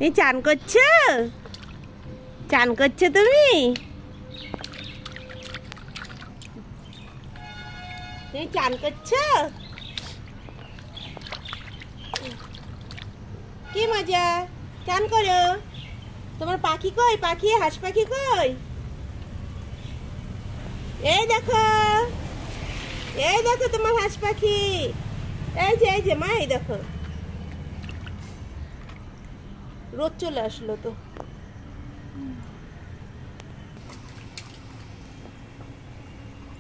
এই চান করছো? চান করছো তুমি? এই চান করছো? কি মজা, চান করো। তোমার পাখি কই? পাখি, হাঁস পাখি কই? এই দেখো, এই দেখো তোমার হাঁস পাখি। এই যে মা, এই দেখো রোদ চলে আসলো তো।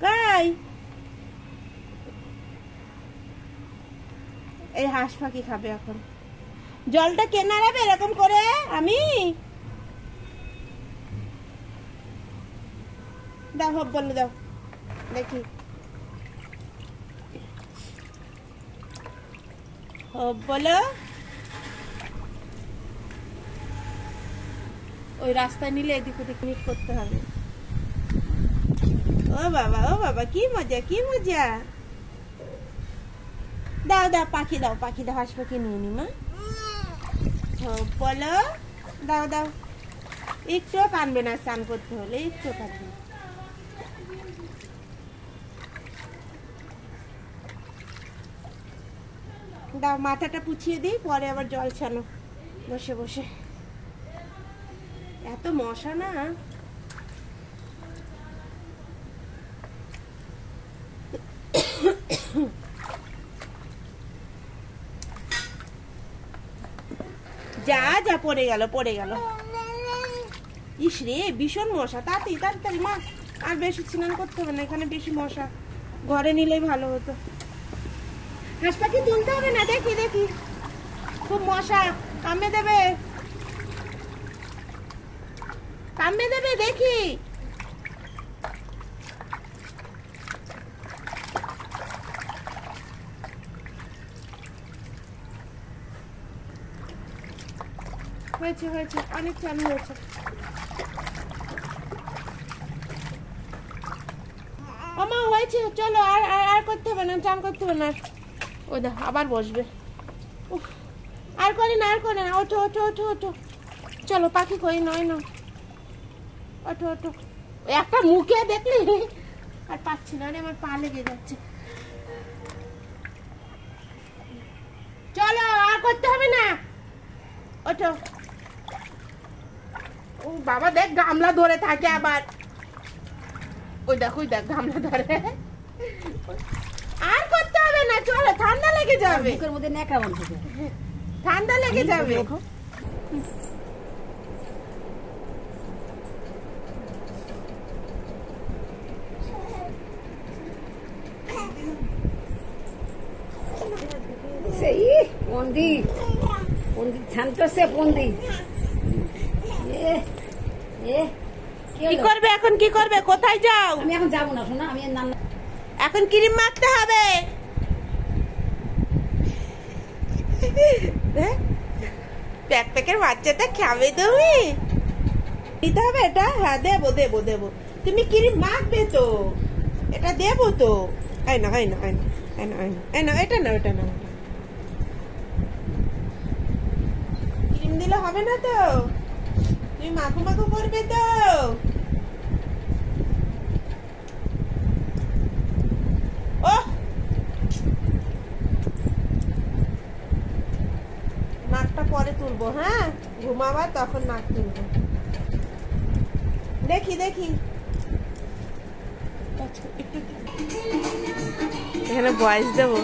কাই এই হাঁস পাখি খাবে এখন। জলটা কে নাড়াবে এরকম করে? আমি। দাও, হোক বলে দাও দেখি। হোক বলো। ওই রাস্তায় নিলে এদিক ওদিক মিট করতে হবে। ও বাবা, ও বাবা, কি মজা, কি মজা। দাও দাও, পাখি দাও, পাখি দাও, হাঁস পাখি নিয়ে নি মা। বলো, দাও দাও। একটুও কানবে না স্নান করতে হলে, একটু কানবে। দাও, মাথাটা পুছিয়ে দিই, পরে আবার জল ছানো বসে বসে। এত মশা না। যা যা, পড়ে গেল পড়ে গেল। ইস রে, ভীষণ মশা। তাড়াতাড়ি তাড়াতাড়ি মা, আর বেশি স্নান করতে হবে না, এখানে বেশি মশা। ঘরে নিলেই ভালো হতো। হাঁস পাখি তুলতে হবে না, দেখি দেখি, খুব মশা, কামড়ে দেবে, কামড়ে দেবে দেখি। হয়েছে হয়েছে, অনেক চালু হয়েছে। আমা হয়েছে, চলো, আর আর করতে হবে না, চান করতে হবে না। ওই দেখ আবার বসবে। আর করে না, আর করে না। ওঠো ওঠো ওঠো ওঠো, চলো। পাখি কই? নয় না, ওঠো ওঠো। একটা মুখে দেখলি আর পাচ্ছি না রে, আমার পা লেগে যাচ্ছে। চলো, আর করতে হবে না, ওঠো। ও বাবা, দেখ গামলা ধরে থাকে আবার। ওই দেখ, ওই দেখ গামলা ধরে। আর করতে হবে না, চলো, ঠান্ডা লেগে যাবে। মুখের মধ্যে নেকা বন্ধ, ঠান্ডা লেগে যাবে। সেই পন্দি পন্দি ছানতেছে পন্দি। কি করবে এখন? কি করবে? কোথায় যাও? আমি এখন যাবো না শোনা, আমি এখন ক্রিম মাখতে হবে। প্যাকের বাচ্চাটা খাবে তুমি? দিতে হবে এটা? হ্যাঁ দেবো দেবো দেবো। তুমি ক্রিম মাখবে তো, এটা দেবো তো। এই না, এই না, এই না, এই না, এই না, এটা না, এটা না। ক্রিম দিলে হবে না তো, তুমি মাখো মাখো করবে তো। ও নাকটা পরে তুলবো, হ্যাঁ ঘুমাবা তখন নাক তুলবো। দেখি দেখি, একটু এখানে বয়স দেবো।